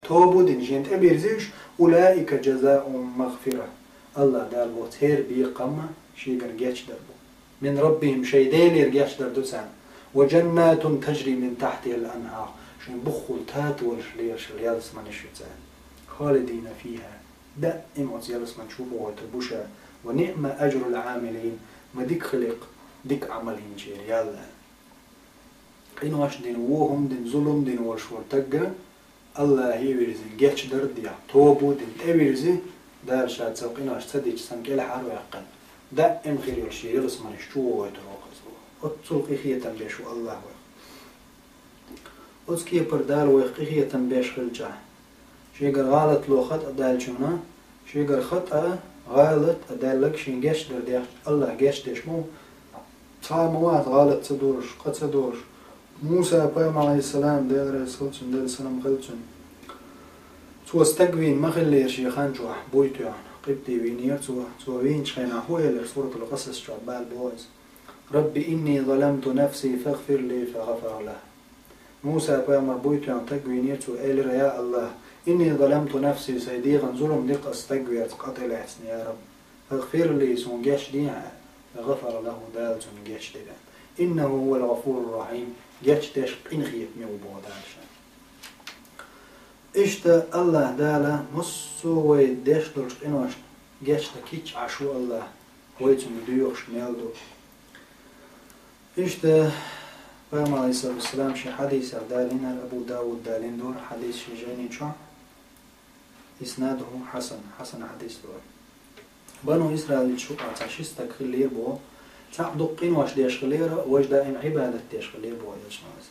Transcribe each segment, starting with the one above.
توبو دين جنت أبيرزيش أولئك جزاء مغفرة الله دال وتهير بي قمة شيغر جيش دربو من ربهم شيء ديلير جيش دردو سان وجنات تجري من تحتها الأنهار شين بخل تات والشلير شلير اسمان الشتان خالدين فيها دائم وزيال اسمان شوفوا وتبوشا ونعم أجر العاملين ما ديك خلق ديك عملين جير يلا قين واش دين وهم دين ظلم دين ورشور تقر الله يورزي جيش درد يا توبو دين تبيرزي دار شاد سوقين واش تصدق سنكيل حار ويقن دائم خير الشيء اسمان شو وتروقز أتصل خية تنبيش الله أسكي بردال وخية تنبيش خلجة شيء غلط لو خط أدال شونا شيء خطأ غلط أدال لك شين جيش درديش الله جيش ديش مو صاموات غلط تدورش قد تدورش موسى بيام عليه السلام دير رسولتن دير سلام خلتن تو استقوين ما خلي شيخان جوح بويتو يعني قبتي وينير تو وين شخينا هو اللي سورة القصص شعبال بويز ربي إني ظلمت نفسي فاغفر لي فغفر له موسى بيام بويتو يعني تقوينير تو إلر يا الله إني ظلمت نفسي سيديغا ظلم دق استقويت قتل احسن يا رب فاغفر لي سون جيش ديها فغفر له دال سون جيش ديها إنه هو الغفور الرحيم جيش ديش قنخيت ميوبو دالشان إشتا الله دالا مصوي ديش دولش قنوش جيش تكيش عشو الله ويتم ديوخش ميلدو إشتا فهم عليه الصلاة والسلام شي حديث دالين أبو داود دالين دور حديث شجاني شو إسناده حسن حديث دور بنو إسرائيل شو عشيستك خلير بو تعبدو قنوش ديش خلير وش دائم عبادة ديش خلير بو يلشماز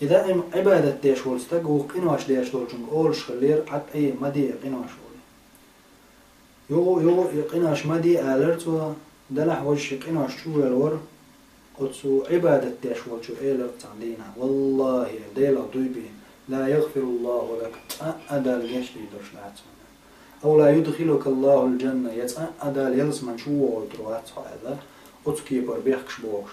إذا إم عبادة ديش ولستقو قنوش ديش دولشنك أولش خلير عد أي مدي قنوش ولي يو قنوش مدي آلرتو دلح وش قنوش شو الور قدسو عبادة ديش ولشو إيلر تعدينا والله ديلا دويبين لا يغفر الله لك أدال جيش ديدوش لاتسون أو لا يدخلك الله الجنة يتأدال يلزمن شو ويتروات هذا أتكي بربيخش بوش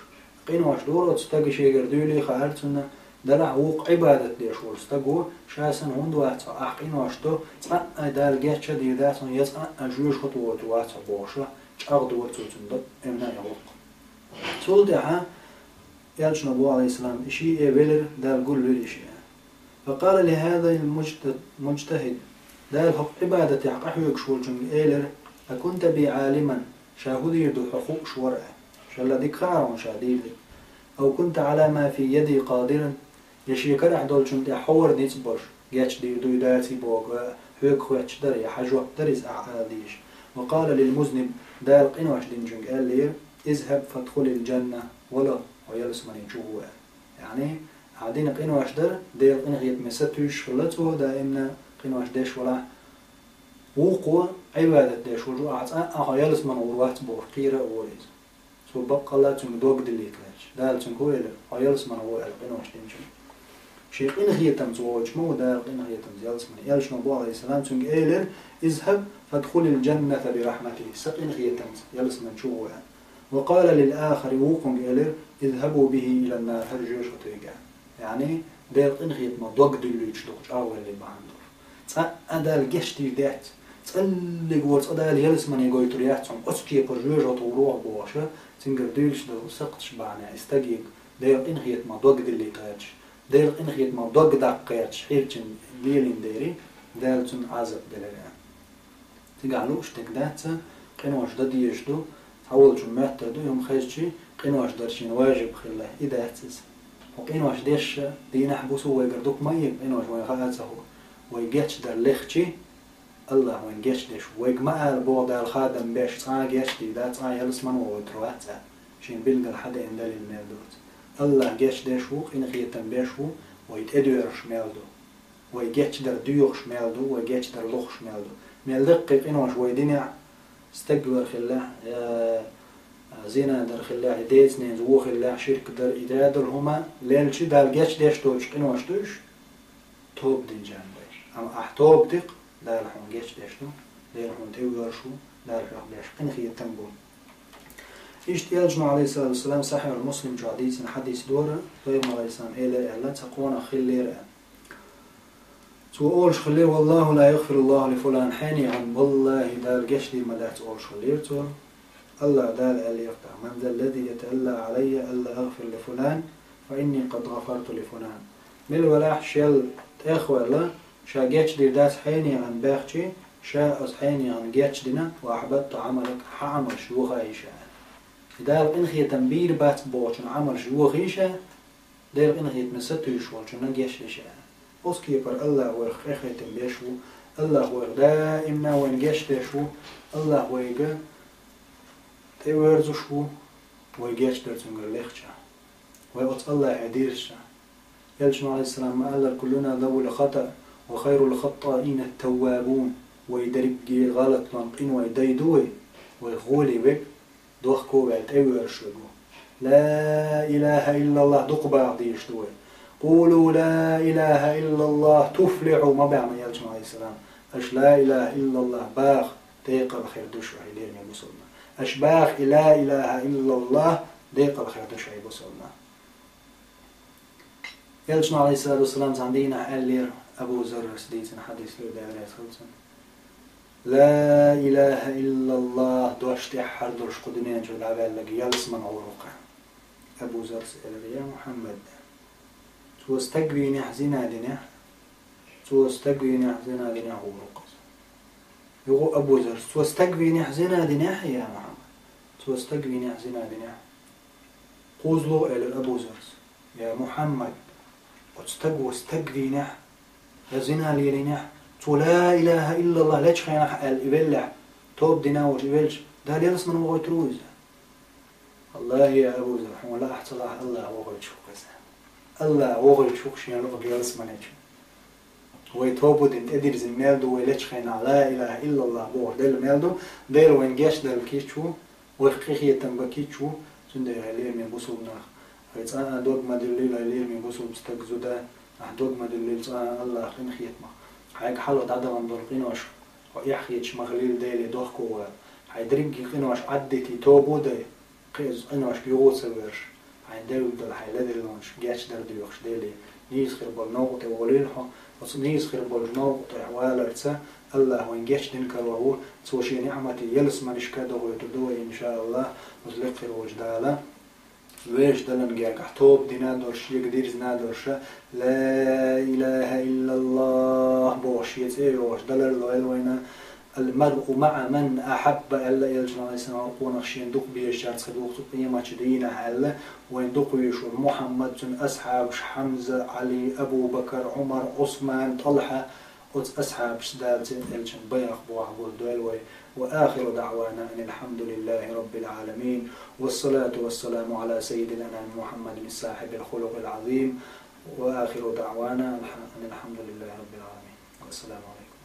قنوش دور أتستقي شيء قردولي خارتنا دلع وق عبادة ديش ولستقو شاسن هندو أتسا أحقينوش دو تأدال جيش ديداتون يتأجوش خطوات واتسا بوشا أغدو ورتوتن دو إمنا يغلق تولدها يالشنا أبو عليه السلام إشي إبلر دال قول له إشي فقال لهذا المجتهد دال حق عبادة حق يكشول جنگ إيلر أكنت بي عالما شاهدي يدو حقوق شورع شالا ديك خارون شاديد أو كنت على ما في يدي قادرا يشي كرح دول جنگ حور نيتبوش جاتش دي دو يداتي بوغ هيك خواتش دري حجوة دريس أعاديش وقال للمذنب دال قنوش دين جنگ إيلر اذهب فادخل الجنة ولا ويلس من يجوه يعني عادين قنوش در دير قنغيت مساتوش خلطو دائما قنوش ديش ولا وقوة عبادة ديش وجو أعطى يلس من وروات بور قيرة أوليز سو بقى الله تنك دوق دليت لاش دال تنك هو إلا يلس من هو القنوش دينجم شي قنغيتم زوج مو دار قنغيتم يلس من يلش نبو عليه السلام تنك إيلر اذهب فادخل الجنة برحمته سقنغيتم يلس من شوه وقال للآخر وقم إلير اذهبوا به إلى النار هرجوش وتيجا يعني دير قنخيت ما دوق دلوش دوش أول اللي بعندور أدال جشتي دات تقلق ورت أدال يلس من يقول ترياتهم أسكي برجوش وطوروح بواشة تنقر دلش دو سقطش بعنا استجيب دير قنخيت ما دوق دلي قاتش دير قنخيت ما دوق دقياتش حيرتن ليلين ديري دالتن عزب دلريان تقعلوش تقدات قنوش دديش دو أول جمعة تردو يوم خيجي قنواش درشين واجب خلاه إذا أتس وقنواش ديش دينا حبوسو ويقردوك ميب قنواش ويخاعته ويجيش در لخشي الله وينجيش ديش ويجمع البوض الخادم بيش صاع جيش دي دا صاع يلسمن وترواتها شين بيلقى حدا إندال الميلدوت الله جيش ديشو قين خيتم بيشو ويتأدويرش ميلدو ويجيش در ديوخش ميلدو ويجيش در لخش ميلدو ميلدق قنواش ويدينع استقبل خلاه زينة در خلاه ديت نين زو خلاه شرك در إدادر هما ليلش دال جيش ديش توش قنواش توش توب دين جان ديش أما أحتوب دق دال حون جيش ديش تو دال حون تيوغرشو دال حون ديش قن خي التنبول اشتيال جمع عليه الصلاة والسلام صحيح المسلم جعديس حديث دورة طيب عليه السلام إيلا إعلا تقونا خلير أولش خلير والله لا يغفر الله لفلان حيني عن والله دال قشدي ما دات أولش خلير تو الله دال اللي يقطع من ذا الذي يتألى علي ألا أغفر لفلان فإني قد غفرت لفلان من ولا شل إخوة الله شا قشدي دات حيني عن باخشي شا أز حيني عن قشدنا وأحبطت عملك حعمل شوخا إيشا دال إنخي تنبير بات بوشن عمل شوخ إيشا دال إنخي تمستو يشوال شو نقش إيشا أسكي بر الله ويخ إخي تنبيشو الله ويخ دائمنا ونقش شو الله ويخ تورزو شو ويقش درتون ليخشا ويقص الله يديرشا يلشم عليه السلام قال كلنا ذو الخطأ وخير الخطائين التوابون ويدرج غلط لنقين ويديدوي ويغولي بك دوخكو بعد تورشو لا إله إلا الله دق بعض يشتوي قولوا لا إله إلا الله تفلحوا ما بعمل يلشم عليه السلام أش لا إله إلا الله باخ ديقة بخير دوشو حيلين يا مسلم أشباخ لا إله إلا الله ديقة بخير دوشو حيلين مسلم يلشم عليه الصلاة والسلام عندنا قال لي أبو ذر سديتنا حديث له دائرة خلصا لا إله إلا الله دوشتي حردوش قدنين جو العبال لقي يلس من عروقه أبو ذر سأل يا محمد تو استقبيني حزينا دينا تو استقبيني حزينا دينا عروقه يقول أبو ذر تو استقبيني حزينا دينا يا محمد تو استقبيني حزينا دينا قوزلو إلى أبو ذر يا محمد واستقبيني حزينا لينا تو لا إله إلا الله ليش خينا الإبلع توب دينا وجبلش ده يلس من وغيت روز الله يا أبو ذر ولا أحصل الله وغيت شو كذا الله وغيت شو شيء لو يلس من إيش ويتوبوا دين أدير زميلدو وليش خينا لا إله إلا الله بوه دل ميلدو دل وين جاش دل كيشو وخيخي تنبكيشو سند يغلي من بوسوبنا فيتصان دوق ما دليل يغلي من بوسوب استجزودا دوق ما دليل صان الله خين خيتما حاجة حلوة تعدل عن دلقينوش ويحكيش مغليل ديلي دوخكو هيدرينكي قينوش عدتي توبو دي قيز قينوش بيغوص ورش هيداول دل هيلادلونش جاش درديوخش ديلي نيز خير بالنوغتي وغليلحو بس نيز خير بالنوغتي والرسا الله وين جاش دينكر وهو سوشي نعمتي يلس منش كادو ويتدوي إن شاء الله وزلق خير وجدالا ويش دلن جاك توب دينا دورش يقدر زنا دورش لا إله إلا الله بوش يتيوش دلر لوينا المرء مع من أحب ألا يلجنا لسنا وقونا خشين دق بيشار صدوق قيمة دينا هلا وين دق يشور محمد أصحاب حمزة علي أبو بكر عمر عثمان طلحة أصحاب شدات الجن بيخ بوح بولدويل وآخر دعوانا أن الحمد لله رب العالمين والصلاة والسلام على سيد الأنام محمد الصاحب الخلق العظيم وآخر دعوانا أن الحمد لله رب العالمين والسلام عليكم.